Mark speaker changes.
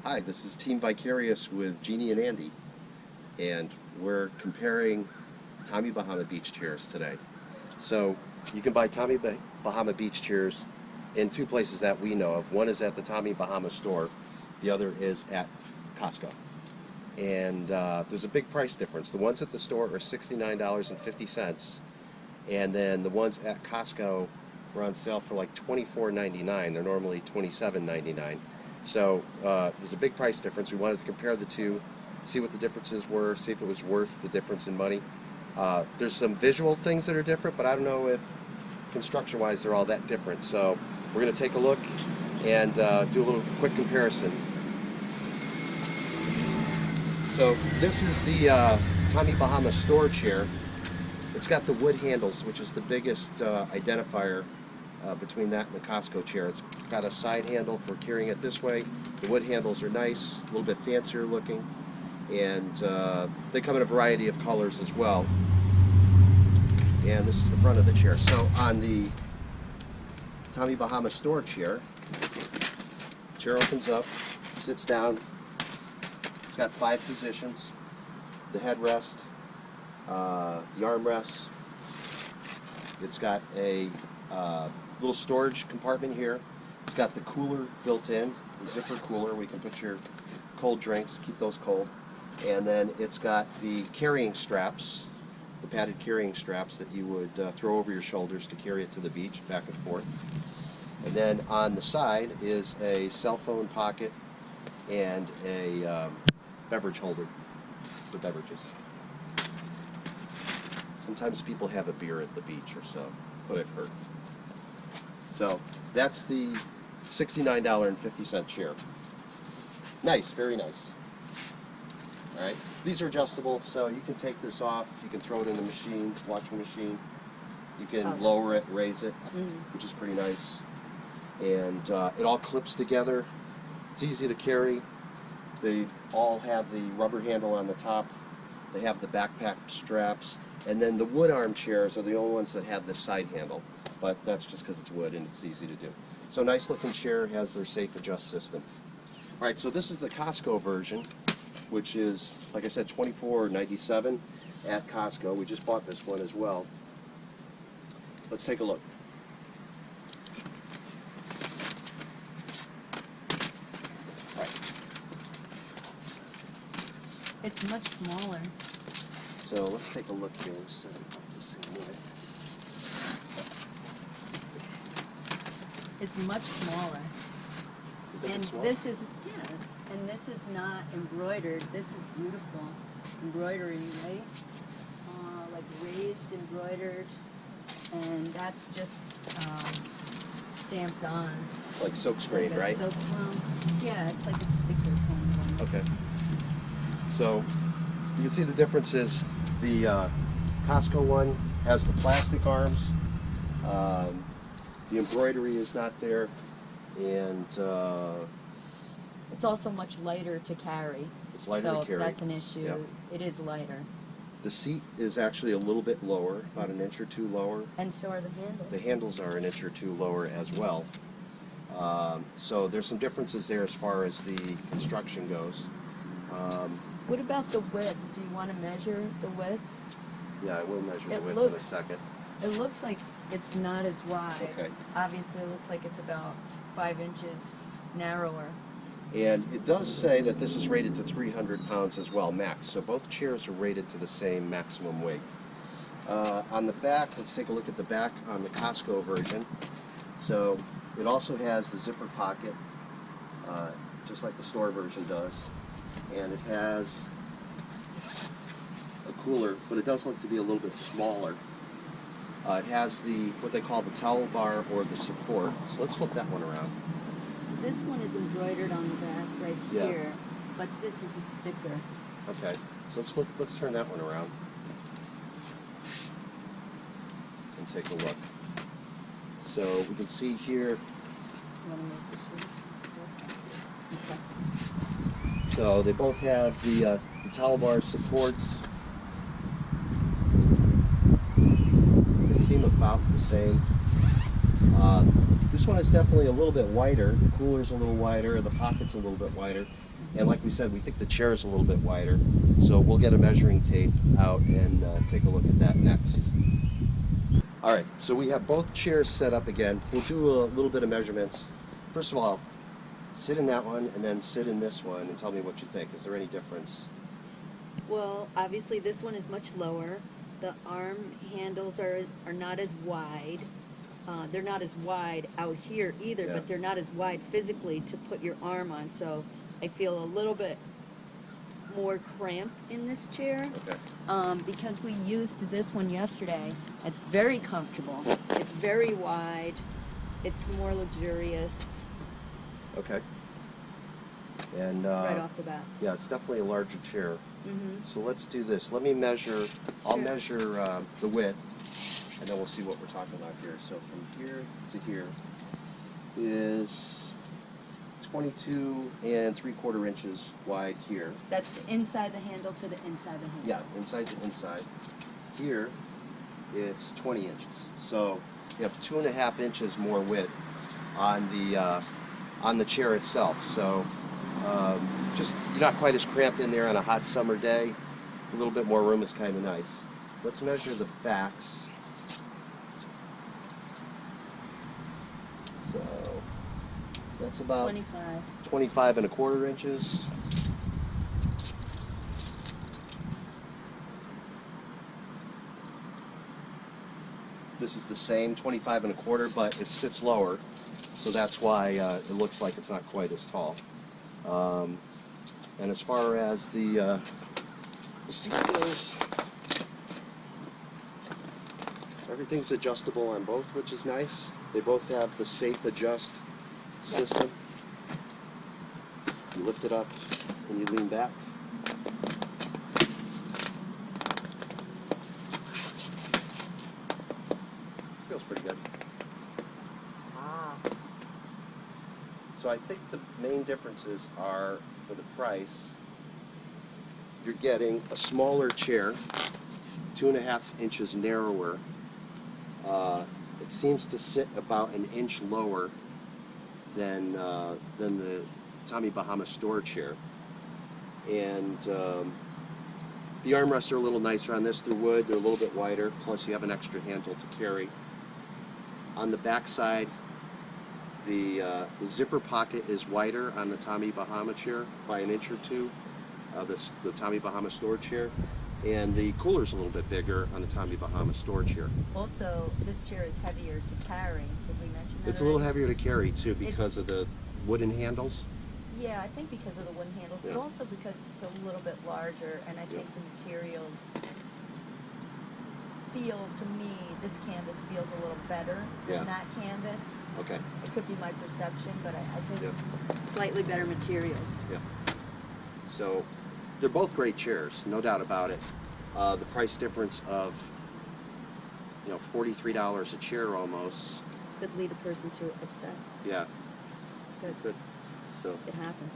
Speaker 1: Hi, this is Team Vicarious with Jeanne and Andy, and we're comparing Tommy Bahama Beach Chairs today. So you can buy Tommy Bahama Beach Chairs in two places that we know of. One is at the Tommy Bahama Store, the other is at Costco. And there's a big price difference. The ones at the store are $69.50, and then the ones at Costco were on sale for like $24.99. They're normally $27.99. So there's a big price difference. We wanted to compare the two, see what the differences were, see if it was worth the difference in money. There's some visual things that are different, but I don't know if construction-wise they're all that different. So we're going to take a look and do a little quick comparison. So this is the Tommy Bahama Store chair. It's got the wood handles, which is the biggest identifier between that and the Costco chair. It's got a side handle for carrying it this way. The wood handles are nice, a little bit fancier looking, and they come in a variety of colors as well. And this is the front of the chair. So on the Tommy Bahama Store chair opens up, sits down. It's got 5 positions: the headrest, the armrest. It's got a little storage compartment here. It's got the cooler built in, the zipper cooler. We can put your cold drinks, keep those cold. And then it's got the carrying straps, the padded carrying straps that you would throw over your shoulders to carry it to the beach, back and forth. And then on the side is a cell phone pocket and a beverage holder for beverages. Sometimes people have a beer at the beach or so, but I've heard. So that's the $69.50 chair. Nice, very nice. All right, these are adjustable, so you can take this off. You can throw it in the machine, washing machine. You can lower it, raise it, which is pretty nice. And it all clips together. It's easy to carry. They all have the rubber handle on the top. They have the backpack straps. And then the wood armchairs are the only ones that have this side handle. But that's just because it's wood and it's easy to do. So nice looking chair, has their safe adjust system. All right, so this is the Costco version, which is, like I said, $24.97 at Costco. We just bought this one as well. Let's take a look. All right.
Speaker 2: It's much smaller.
Speaker 1: So let's take a look here. We'll set it up the same way.
Speaker 2: It's much smaller.
Speaker 1: You think
Speaker 2: And
Speaker 1: it's small?
Speaker 2: this is, and this is not embroidered. This is beautiful embroidery, right? Like raised embroidered, and that's just stamped on.
Speaker 1: Like silk screen,
Speaker 2: like
Speaker 1: right?
Speaker 2: Silk, yeah, it's like a sticker kind of.
Speaker 1: Okay. So you can see the difference is the Costco one has the plastic arms. The embroidery is not there, and
Speaker 2: It's also much lighter to carry.
Speaker 1: it's lighter
Speaker 2: so
Speaker 1: to carry.
Speaker 2: if that's an issue,
Speaker 1: Yep.
Speaker 2: it is lighter.
Speaker 1: The seat is actually a little bit lower, about an inch or two lower.
Speaker 2: And so are the handles.
Speaker 1: The handles are an inch or two lower as well. So there's some differences there as far as the construction goes.
Speaker 2: What about the width? Do you want to measure the width?
Speaker 1: Yeah, I will measure the
Speaker 2: It
Speaker 1: width in a
Speaker 2: looks-
Speaker 1: second.
Speaker 2: It looks like it's not as wide.
Speaker 1: Okay.
Speaker 2: Obviously, it looks like it's about 5 inches narrower.
Speaker 1: And it does say that this is rated to 300 pounds as well, max. So both chairs are rated to the same maximum weight. On the back, let's take a look at the back on the Costco version. So it also has the zipper pocket, just like the store version does. And it has a cooler, but it does look to be a little bit smaller. It has the what they call the towel bar or the support. So let's flip that one around.
Speaker 2: This one is embroidered on the back right
Speaker 1: Yeah.
Speaker 2: here, but this is a sticker.
Speaker 1: Okay, so let's turn that one around and take a look. So we can see here.
Speaker 2: You want to make this one? Okay.
Speaker 1: So they both have the towel bar supports. They seem about the same. This one is definitely a little bit wider. The cooler's a little wider, the pocket's a little bit wider. And like we said, we think the chair is a little bit wider. So we'll get a measuring tape out and take a look at that next. All right, so we have both chairs set up again. We'll do a little bit of measurements. First of all, sit in that one and then sit in this one and tell me what you think. Is there any difference?
Speaker 2: Well, obviously this one is much lower. The arm handles are not as wide. They're not as wide out here either,
Speaker 1: Yeah.
Speaker 2: but they're not as wide physically to put your arm on. So I feel a little bit more cramped in this chair.
Speaker 1: Okay.
Speaker 2: Because we used this one yesterday. It's very comfortable. It's very wide. It's more luxurious
Speaker 1: Okay. And
Speaker 2: right off the bat.
Speaker 1: yeah, it's definitely a larger chair.
Speaker 2: Mm-hmm.
Speaker 1: So let's do this. Let me measure. I'll
Speaker 2: Sure.
Speaker 1: measure the width, and then we'll see what we're talking about here. So from here to here is 22 3/4 inches wide here.
Speaker 2: That's the inside the handle to the inside the handle.
Speaker 1: Yeah, inside to inside. Here, it's 20 inches. So you have 2.5 inches more width on the chair itself. So just you're not quite as cramped in there on a hot summer day. A little bit more room is kind of nice. Let's measure the backs. So that's about
Speaker 2: 25.
Speaker 1: 25 1/4 inches. This is the same, 25 1/4, but it sits lower, so that's why it looks like it's not quite as tall. And as far as the seat goes, everything's adjustable on both, which is nice. They both have the safe adjust system. You lift it up and you lean back. Feels pretty good. So I think the main differences are, for the price, you're getting a smaller chair, 2.5 inches narrower. It seems to sit about an inch lower than the Tommy Bahama Store chair. And the armrests are a little nicer on this. They're wood, they're a little bit wider, plus you have an extra handle to carry. On the back side, the zipper pocket is wider on the Tommy Bahama chair by an inch or two, the Tommy Bahama Store chair, and the cooler's a little bit bigger on the Tommy Bahama Store chair.
Speaker 2: Also, this chair is heavier to carry. Did we mention that?
Speaker 1: It's a little
Speaker 2: already?
Speaker 1: heavier to carry too because of the wooden handles.
Speaker 2: Yeah, I think because of the wooden handles,
Speaker 1: Yeah.
Speaker 2: but also because it's a little bit larger, and I think the materials feel, to me, this canvas feels a little better
Speaker 1: Yeah.
Speaker 2: than that canvas.
Speaker 1: Okay.
Speaker 2: It could be my perception, but I think
Speaker 1: Yeah.
Speaker 2: it's slightly better materials.
Speaker 1: Yeah. So they're both great chairs, no doubt about it. The price difference of $43 a chair almost.
Speaker 2: Could lead a person to obsess.
Speaker 1: Yeah.
Speaker 2: Good.
Speaker 1: Good. So
Speaker 2: It happens.